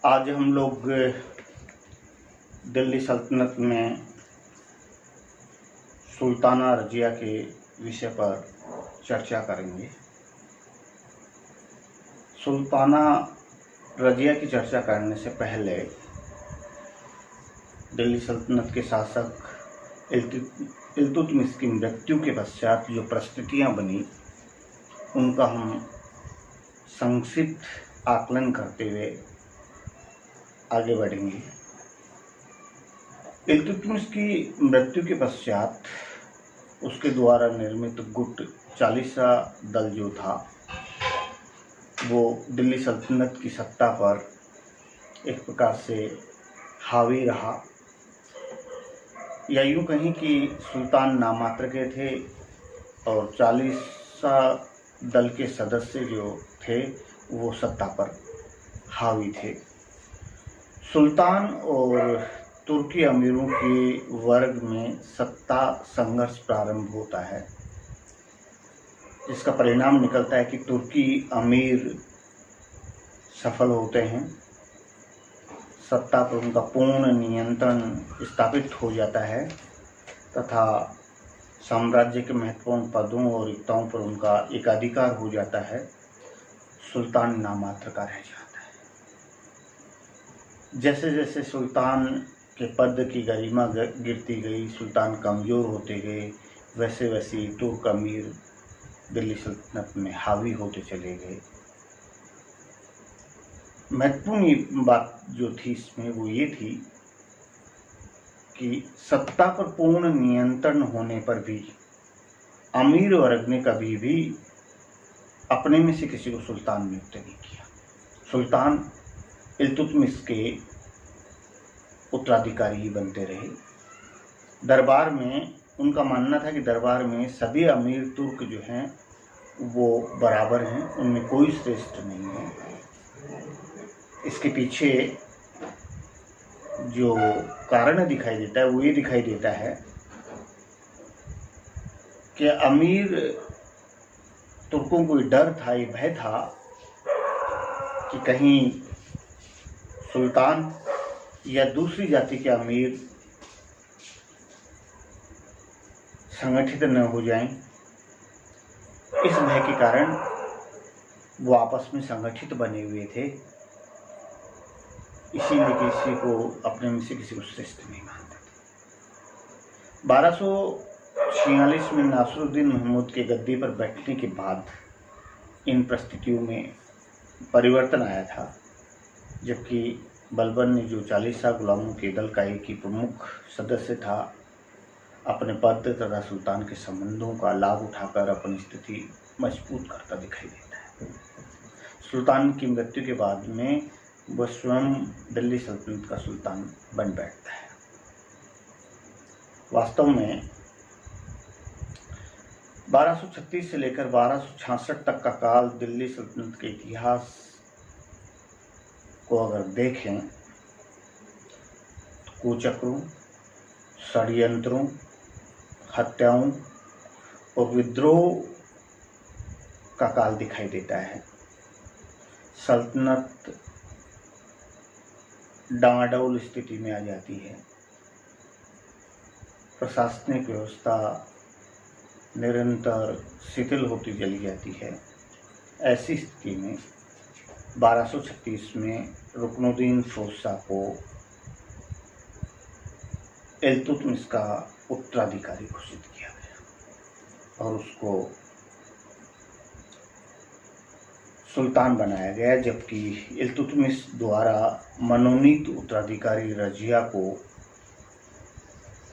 आज हम लोग दिल्ली सल्तनत में सुल्ताना रजिया के विषय पर चर्चा करेंगे। सुल्ताना रजिया की चर्चा करने से पहले दिल्ली सल्तनत के शासक इल्तुतमिश की मृत्यु के पश्चात जो परिस्थितियां बनी उनका हम संक्षिप्त आकलन करते हुए आगे बढ़ेंगे। इल्तुतमिश की मृत्यु के पश्चात उसके द्वारा निर्मित गुट चालीसा दल जो था वो दिल्ली सल्तनत की सत्ता पर एक प्रकार से हावी रहा, या यूँ कहीं कि सुल्तान नामात्र के थे और चालीसा दल के सदस्य जो थे वो सत्ता पर हावी थे। सुल्तान और तुर्की अमीरों के वर्ग में सत्ता संघर्ष प्रारंभ होता है, जिसका परिणाम निकलता है कि तुर्की अमीर सफल होते हैं, सत्ता पर उनका पूर्ण नियंत्रण स्थापित हो जाता है तथा साम्राज्य के महत्वपूर्ण पदों और रिक्ताओं पर उनका एकाधिकार हो जाता है। सुल्तान नामात्र का रह जाता है। जैसे जैसे सुल्तान के पद की गरिमा गिरती गई, सुल्तान कमज़ोर होते गए, वैसे वैसे तुर्क अमीर दिल्ली सल्तनत में हावी होते चले गए। महत्वपूर्ण बात जो थी इसमें वो ये थी कि सत्ता पर पूर्ण नियंत्रण होने पर भी अमीर वर्ग ने कभी भी अपने में से किसी को सुल्तान नियुक्त नहीं किया। सुल्तान इल्तुतमिश के उत्तराधिकारी ही बनते रहे। दरबार में उनका मानना था कि दरबार में सभी अमीर तुर्क जो हैं वो बराबर हैं, उनमें कोई श्रेष्ठ नहीं है। इसके पीछे जो कारण दिखाई देता है वो ये दिखाई देता है कि अमीर तुर्कों को डर था, ये भय था कि कहीं सुल्तान या दूसरी जाति के अमीर संगठित न हो जाएं। इस भय के कारण वो आपस में संगठित बने हुए थे, इसीलिए किसी को अपने में से किसी को श्रेष्ठ नहीं मानते थे। 1246 में नासिरुद्दीन महमूद के गद्दी पर बैठने के बाद इन परिस्थितियों में परिवर्तन आया था, जबकि बलबन ने जो चालीसा गुलामों के दल का एक ही प्रमुख सदस्य था, अपने पद तथा सुल्तान के संबंधों का लाभ उठाकर अपनी स्थिति मजबूत करता दिखाई देता है। सुल्तान की मृत्यु के बाद में वह स्वयं दिल्ली सल्तनत का सुल्तान बन बैठता है। वास्तव में 1236 से लेकर 1266 तक का काल दिल्ली सल्तनत के इतिहास को अगर देखें तो कुचक्रों, षड्यंत्रों, हत्याओं और विद्रोह का काल दिखाई देता है। सल्तनत डामाडोल स्थिति में आ जाती है, प्रशासनिक व्यवस्था निरंतर शिथिल होती चली जाती है। ऐसी स्थिति में 1236 में रुकनुद्दीन फिरोज शाह को इल्तुतमिश का उत्तराधिकारी घोषित किया गया और उसको सुल्तान बनाया गया, जबकि इल्तुतमिश द्वारा मनोनीत उत्तराधिकारी रजिया को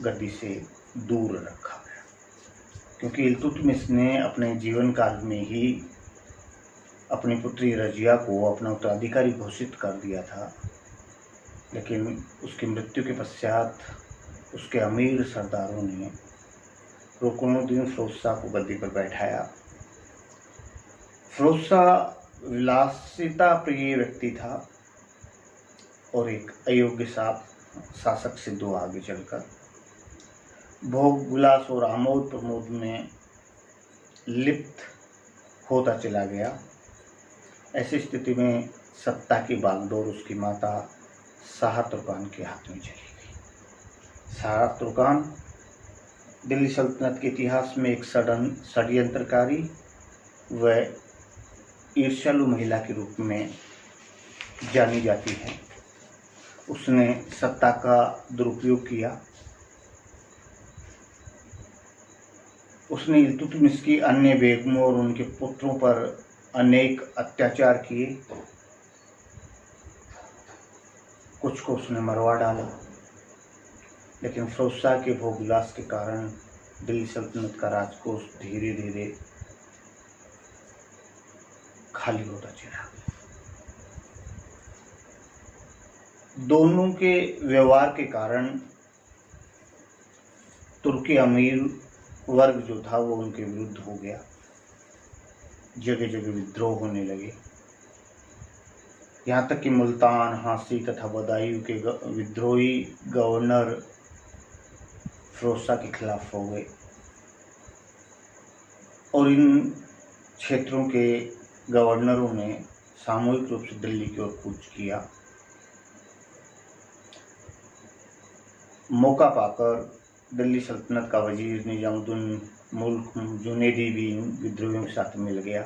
गद्दी से दूर रखा गया, क्योंकि इल्तुतमिश ने अपने जीवन काल में ही अपनी पुत्री रजिया को अपना उत्तराधिकारी घोषित कर दिया था। लेकिन उसकी मृत्यु के पश्चात उसके अमीर सरदारों ने रुकनुद्दीन फिरोज शाह को गद्दी पर बैठाया। फिरोज शाह विलासिता प्रिय व्यक्ति था और एक अयोग्य शासक सिद्ध हुआ। आगे चलकर भोग विलास और आमोद प्रमोद में लिप्त होता चला गया। ऐसी स्थिति में सत्ता की बागडोर उसकी माता शाह तुर्कान के हाथ में चली गई। शाह तुर्कान दिल्ली सल्तनत के इतिहास में एक षड्यंत्रकारी व ईर्ष्यालु महिला के रूप में जानी जाती है। उसने सत्ता का दुरुपयोग किया। उसने इल्तुतमिश की अन्य बेगमों और उनके पुत्रों पर अनेक अत्याचार किए। कुछ को उसने मरवा डाला, लेकिन फिरोज शाह के भोगविलास के कारण दिल्ली सल्तनत का राजकोष धीरे धीरे खाली होता चला। दोनों के व्यवहार के कारण तुर्की अमीर वर्ग जो था वो उनके विरुद्ध हो गया। जगह जगह विद्रोह होने लगे, यहाँ तक कि मुल्तान, हांसी तथा बदायूं के विद्रोही गवर्नर फिरोज शाह के खिलाफ हो गए और इन क्षेत्रों के गवर्नरों ने सामूहिक रूप से दिल्ली की ओर कूच किया। मौका पाकर दिल्ली सल्तनत का वजीर निजामुद्दीन मुल्क जुनैदी भी इन विद्रोहियों के साथ मिल गया।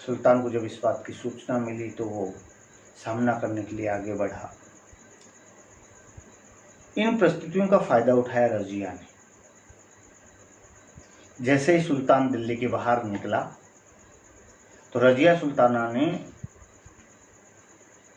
सुल्तान को जब इस बात की सूचना मिली तो वो सामना करने के लिए आगे बढ़ा। इन परिस्थितियों का फायदा उठाया रजिया ने। जैसे ही सुल्तान दिल्ली के बाहर निकला तो रजिया सुल्ताना ने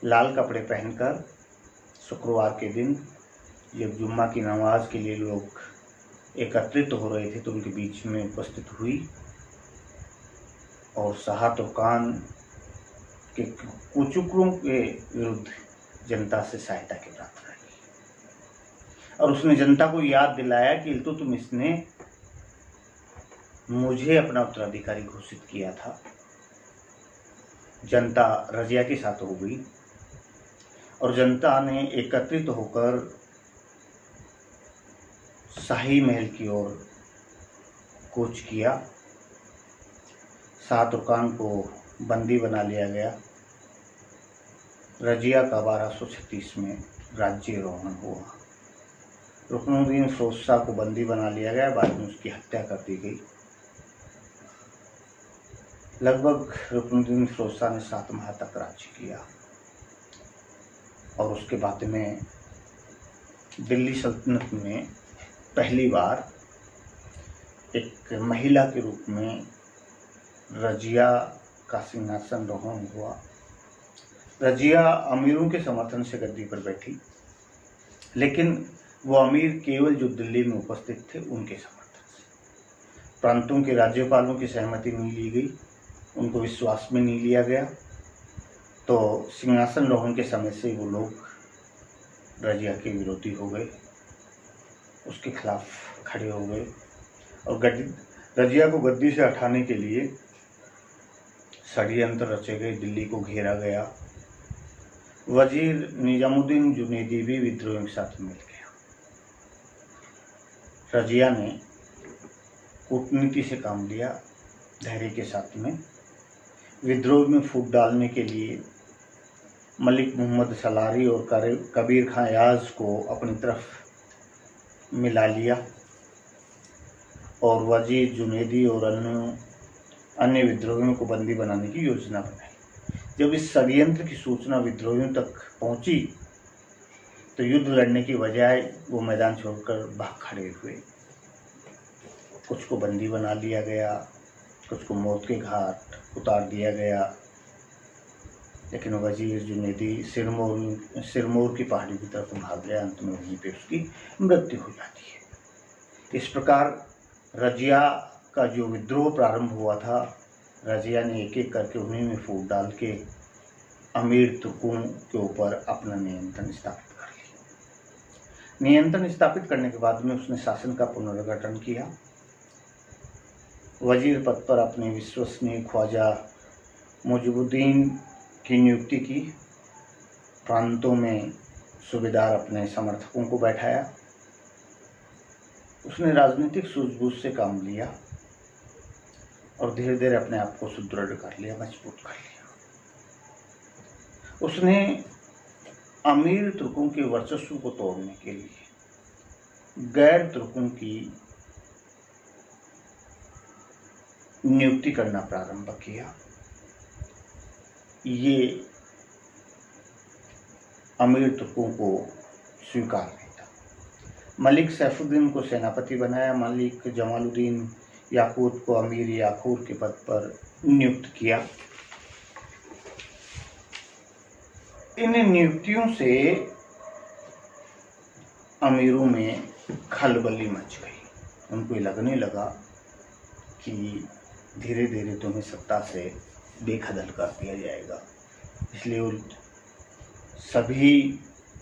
लाल कपड़े पहनकर शुक्रवार के दिन जब जुम्मा की नमाज के लिए लोग एकत्रित हो रहे थे तो उनके बीच में उपस्थित हुई और शाह तुर्कान के कुचक्रों के विरुद्ध जनता से सहायता की प्रार्थना की और उसने जनता को याद दिलाया कि इल्तुतमिश ने मुझे अपना उत्तराधिकारी घोषित किया था। जनता रजिया के साथ हो गई और जनता ने एकत्रित होकर शाही महल की ओर कूच किया। शाह तुर्कान को बंदी बना लिया गया। रजिया का 1236 में राज्यारोहण हुआ। रुकनुद्दीन फिरोज शाह को बंदी बना लिया गया, बाद में उसकी हत्या कर दी गई। लगभग रुकनुद्दीन फिरोज शाह ने 7 माह तक राज्य किया और उसके बाद में दिल्ली सल्तनत में पहली बार एक महिला के रूप में रजिया का सिंहासनारोहण हुआ। रजिया अमीरों के समर्थन से गद्दी पर बैठी, लेकिन वो अमीर केवल जो दिल्ली में उपस्थित थे उनके समर्थन से। प्रांतों के राज्यपालों की सहमति नहीं ली गई, उनको विश्वास में नहीं लिया गया। तो सिंहासनारोहण के समय से वो लोग रजिया के विरोधी हो गए, उसके खिलाफ खड़े हो गए और रजिया को गद्दी से हटाने के लिए षड्यंत्र रचे गए। दिल्ली को घेरा गया। वजीर निजामुद्दीन जुनैदी भी विद्रोहियों के साथ मिल गया। रजिया ने कूटनीति से काम लिया, धैर्य के साथ में। विद्रोह में फूट डालने के लिए मलिक मोहम्मद सलारी और कबीर खां याज को अपनी तरफ मिला लिया और वजीर जुनैदी और अन्य विद्रोहियों को बंदी बनाने की योजना बनाई। जब इस षड्यंत्र की सूचना विद्रोहियों तक पहुंची तो युद्ध लड़ने की बजाय वो मैदान छोड़कर भाग खड़े हुए। कुछ को बंदी बना लिया गया, कुछ को मौत के घाट उतार दिया गया, लेकिन वजीर जुनैदी सिरमौर की पहाड़ी की तरफ भाग गया। अंत में वहीं पे उसकी मृत्यु हो जाती है। इस प्रकार रजिया का जो विद्रोह प्रारंभ हुआ था, रजिया ने एक एक करके उन्हीं में फूट डाल के अमीर तुर्कों के ऊपर अपना नियंत्रण स्थापित कर लिया। नियंत्रण स्थापित करने के बाद में उसने शासन का पुनर्गठन किया। वजीर पद पर अपने विश्वसनीय ख्वाजा मुजिबुद्दीन की नियुक्ति की। प्रांतों में सूबेदार अपने समर्थकों को बैठाया। उसने राजनीतिक सूझबूझ से काम लिया और धीरे धीरे अपने आप को सुदृढ़ कर लिया, मजबूत कर लिया। उसने अमीर तुर्कों के वर्चस्व को तोड़ने के लिए गैर तुर्कों की नियुक्ति करना प्रारंभ किया। ये अमीर तुर्कों को स्वीकार नहीं था। मलिक सैफुद्दीन को सेनापति बनाया, मलिक जमालुद्दीन याकूत को अमीर याकूर के पद पर नियुक्त किया। इन नियुक्तियों से अमीरों में खलबली मच गई। उनको लगने लगा कि धीरे धीरे तुम्हें सत्ता से बेखदल कर दिया जाएगा, इसलिए वो सभी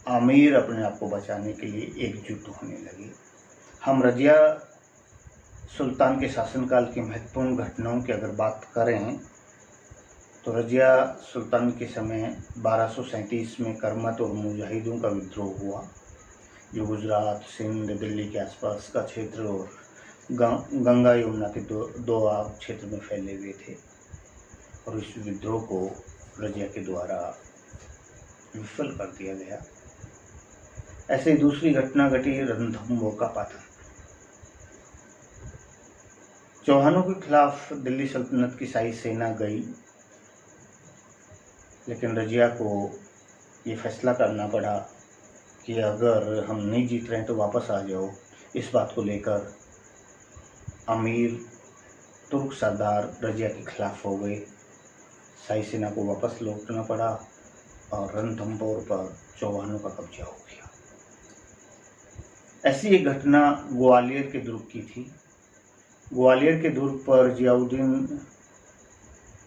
अमीर अपने आप को बचाने के लिए एकजुट होने लगे। हम रजिया सुल्तान के शासनकाल की महत्वपूर्ण घटनाओं की अगर बात करें तो रजिया सुल्तान के समय 1237 में करमत और मुजाहिदों का विद्रोह हुआ, जो गुजरात, सिंध, दिल्ली के आसपास का क्षेत्र और गंगा यमुना के दो आग क्षेत्र में फैले हुए थे। और इस विद्रोह को रजिया के द्वारा विफल कर दिया गया। ऐसे ही दूसरी घटना घटी रणथंभोर का पतन। चौहानों के खिलाफ दिल्ली सल्तनत की शाही सेना गई, लेकिन रजिया को ये फैसला करना पड़ा कि अगर हम नहीं जीत रहे हैं तो वापस आ जाओ। इस बात को लेकर अमीर तुर्क सरदार रजिया के खिलाफ हो गए। शाही सेना को वापस लौटना पड़ा और रणथंभोर पर चौहानों का कब्जा हो गया। ऐसी एक घटना ग्वालियर के दुर्ग की थी। ग्वालियर के दुर्ग पर जियाउद्दीन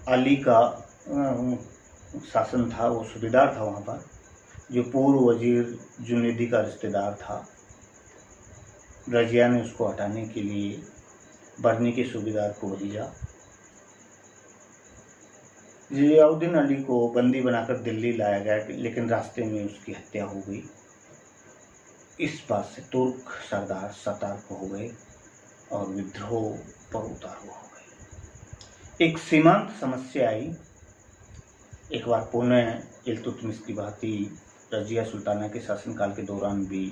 अली का शासन था, वो सूबेदार था वहाँ पर, जो पूर्व वजीर जुनैदी का रिश्तेदार था। रजिया ने उसको हटाने के लिए बरनी के सूबेदार को भेजा। जियाउद्दीन अली को बंदी बनाकर दिल्ली लाया गया, लेकिन रास्ते में उसकी हत्या हो गई। इस बात से तुर्क सरदार सतर्क हो गए और विद्रोह पर उतारू हो गए। एक सीमांत समस्या आई। एक बार पुनः इल्तुतमिश की भांति रजिया सुल्ताना के शासनकाल के दौरान भी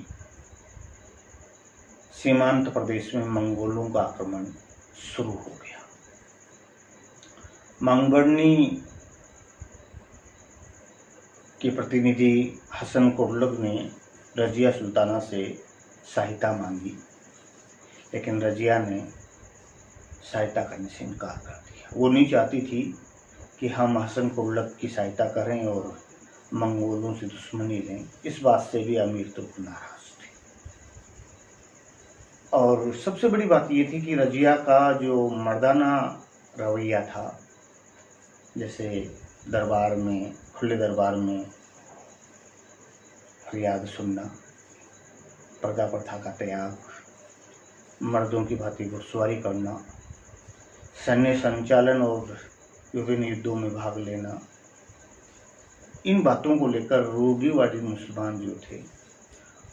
सीमांत प्रदेश में मंगोलों का आक्रमण शुरू हो गया। मंगबर्नी के प्रतिनिधि हसन कुर्लग ने रजिया सुल्ताना से सहायता मांगी, लेकिन रजिया ने सहायता करने से इनकार कर दिया। वो नहीं चाहती थी कि हम हसन कुर्लग की सहायता करें और मंगोलों से दुश्मनी लें। इस बात से भी अमीर तुर्क नाराज थे। और सबसे बड़ी बात ये थी कि रजिया का जो मर्दाना रवैया था, जैसे दरबार में, खुले दरबार में फरियाद सुनना, पर्दा प्रथा का त्याग, मर्दों की भांति घुड़सवारी करना, सैन्य संचालन और विभिन्न युद्धों में भाग लेना, इन बातों को लेकर रूढ़िवादी मुसलमान जो थे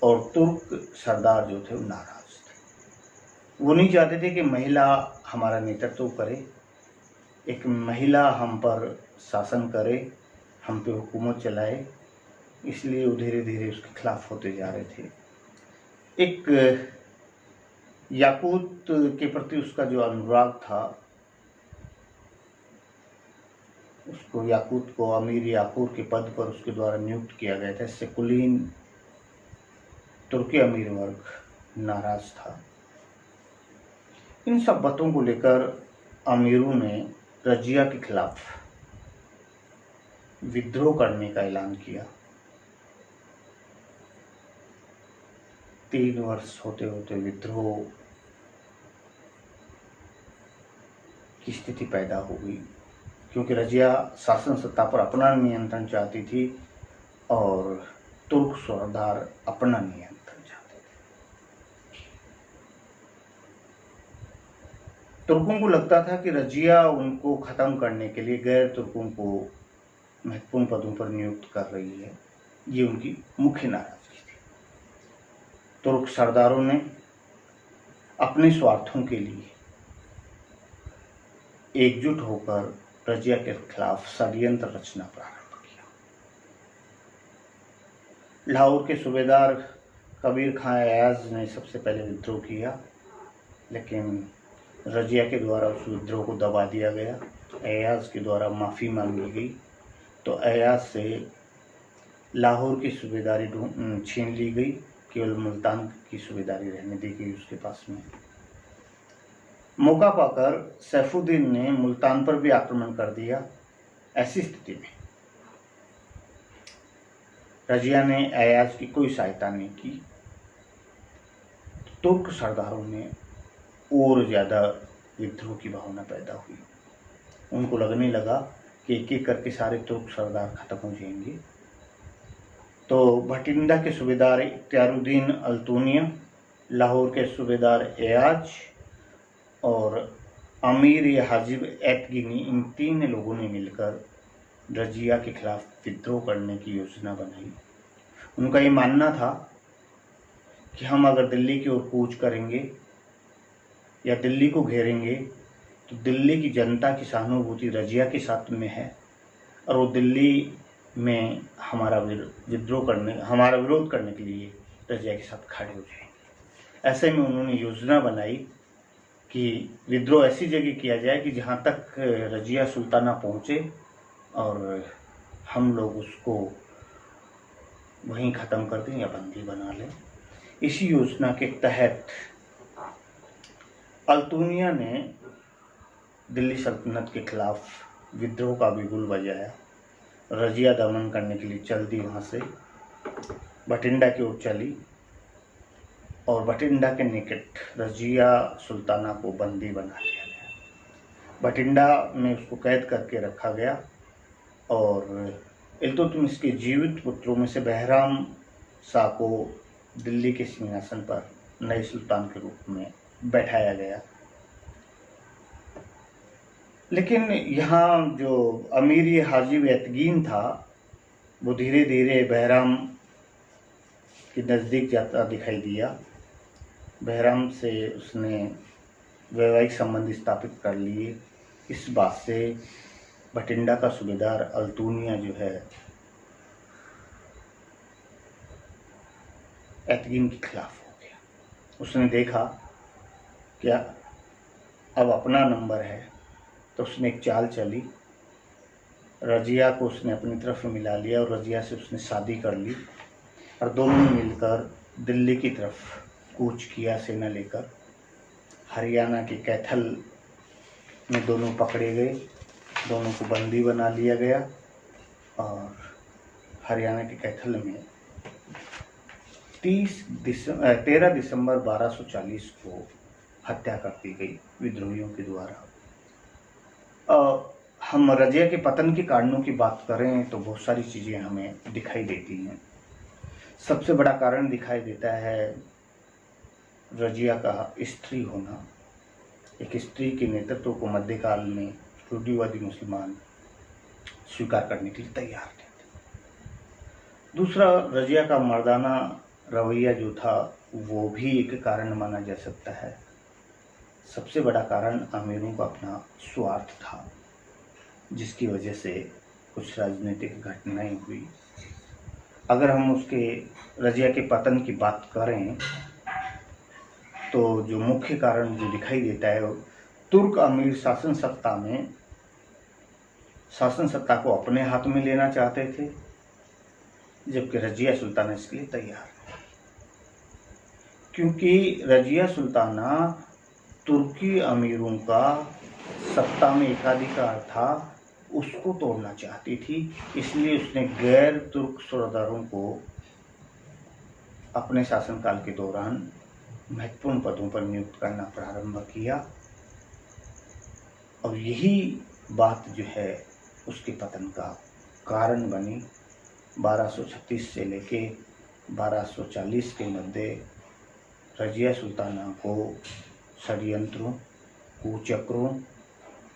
और तुर्क सरदार जो थे वो नाराज थे। वो नहीं चाहते थे कि महिला हमारा नेतृत्व करे, एक महिला हम पर शासन करे, हम पे हुकूमत चलाए। इसलिए वो धीरे धीरे उसके खिलाफ होते जा रहे थे। एक याकूत के प्रति उसका जो अनुराग था, उसको याकूत को अमीर याकूर के पद पर उसके द्वारा नियुक्त किया गया था। इससे कुलीन तुर्की अमीर वर्ग नाराज था। इन सब बातों को लेकर अमीरों ने रजिया के खिलाफ विद्रोह करने का ऐलान किया। 3 वर्ष होते होते विद्रोह की स्थिति पैदा हो गई, क्योंकि रजिया शासन सत्ता पर अपना नियंत्रण चाहती थी और तुर्क सरदार अपना नियंत्रण चाहते थे। तुर्कों को लगता था कि रजिया उनको खत्म करने के लिए गैर तुर्कों को महत्वपूर्ण पदों पर नियुक्त कर रही है। ये उनकी मुख्य नाराजगी थी। तुर्क सरदारों ने अपने स्वार्थों के लिए एकजुट होकर रजिया के खिलाफ षड्यंत्र रचना प्रारंभ किया। लाहौर के सूबेदार कबीर खां अयाज ने सबसे पहले विद्रोह किया, लेकिन रजिया के द्वारा उस विद्रोह को दबा दिया गया। अयाज के द्वारा माफ़ी मांगी गई तो अयाज से लाहौर की सूबेदारी छीन ली गई, केवल मुल्तान की सूबेदारी रहने दी गई उसके पास में। मौका पाकर सैफुद्दीन ने मुल्तान पर भी आक्रमण कर दिया। ऐसी स्थिति में रजिया ने अयाज की कोई सहायता नहीं की। तुर्क सरदारों में और ज़्यादा विद्रोह की भावना पैदा हुई। उनको लगने लगा कि एक एक करके सारे तुर्क सरदार खत्म हो जाएंगे। तो भटिंडा के सूबेदार इख्तियारुद्दीन अल्तूनिया, लाहौर के सूबेदार अयाज और अमीर हाजिब एतगिनी, इन 3 लोगों ने मिलकर रजिया के खिलाफ विद्रोह करने की योजना बनाई। उनका ये मानना था कि हम अगर दिल्ली की ओर कूच करेंगे या दिल्ली को घेरेंगे तो दिल्ली की जनता की सहानुभूति रजिया के साथ में है और वो दिल्ली में हमारा विरोध करने के लिए रजिया के साथ खड़े हो जाएंगे। ऐसे में उन्होंने योजना बनाई कि विद्रोह ऐसी जगह किया जाए कि जहाँ तक रजिया सुल्ताना पहुँचे और हम लोग उसको वहीं ख़त्म कर दें या बंदी बना लें। इसी योजना के तहत अल्तूनिया ने दिल्ली सल्तनत के खिलाफ विद्रोह का बिगुल बजाया। रजिया दमन करने के लिए चल दी, वहाँ से भटिंडा की ओर चली और भटिंडा के निकट रजिया सुल्ताना को बंदी बना लिया गया। भटिंडा में उसको कैद करके रखा गया और इल्तुतमिश के जीवित पुत्रों में से बहराम शाह को दिल्ली के सिंहासन पर नए सुल्तान के रूप में बैठाया गया। लेकिन यहाँ जो अमीर हाजिब एतगीन था वो धीरे धीरे बहराम के नज़दीक जाता दिखाई दिया। बहराम से उसने वैवाहिक संबंध स्थापित कर लिए। इस बात से भटिंडा का सूबेदार अल्तूनिया जो है एतगीन के खिलाफ हो गया। उसने देखा क्या अब अपना नंबर है, तो उसने एक चाल चली। रजिया को उसने अपनी तरफ मिला लिया और रजिया से उसने शादी कर ली और दोनों ने मिलकर दिल्ली की तरफ कूच किया सेना लेकर। हरियाणा के कैथल में दोनों पकड़े गए, दोनों को बंदी बना लिया गया और हरियाणा के कैथल में 13 दिसंबर 1240 को हत्या कर दी गई विद्रोहियों के द्वारा। हम रजिया के पतन के कारणों की बात करें तो बहुत सारी चीज़ें हमें दिखाई देती हैं। सबसे बड़ा कारण दिखाई देता है रजिया का स्त्री होना। एक स्त्री के नेतृत्व को मध्यकाल में रूढ़िवादी मुसलमान स्वीकार करने के लिए तैयार थे। दूसरा, रजिया का मर्दाना रवैया जो था वो भी एक कारण माना जा सकता है। सबसे बड़ा कारण अमीरों का अपना स्वार्थ था, जिसकी वजह से कुछ राजनीतिक घटनाएं हुई। अगर हम उसके रजिया के पतन की बात करें तो जो मुख्य कारण जो दिखाई देता है, तुर्क अमीर शासन सत्ता को अपने हाथ में लेना चाहते थे, जबकि रजिया सुल्ताना इसके लिए तैयार नहीं। क्योंकि रजिया सुल्ताना तुर्की अमीरों का सत्ता में एकाधिकार था, उसको तोड़ना चाहती थी। इसलिए उसने गैर तुर्क सरदारों को अपने शासनकाल के दौरान महत्वपूर्ण पदों पर नियुक्त करना प्रारंभ किया और यही बात जो है उसके पतन का कारण बनी। 1236 से लेके 1240 के मध्य रजिया सुल्ताना को षड्यंत्रों, कुचक्रों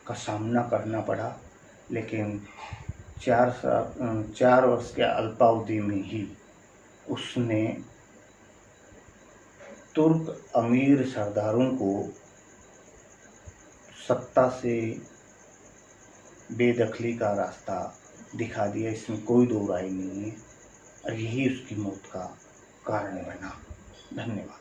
का सामना करना पड़ा, लेकिन 4 वर्ष के अल्पावधि में ही उसने तुर्क अमीर सरदारों को सत्ता से बेदखली का रास्ता दिखा दिया। इसमें कोई दो राय नहीं है। और यही उसकी मौत का कारण बना। धन्यवाद।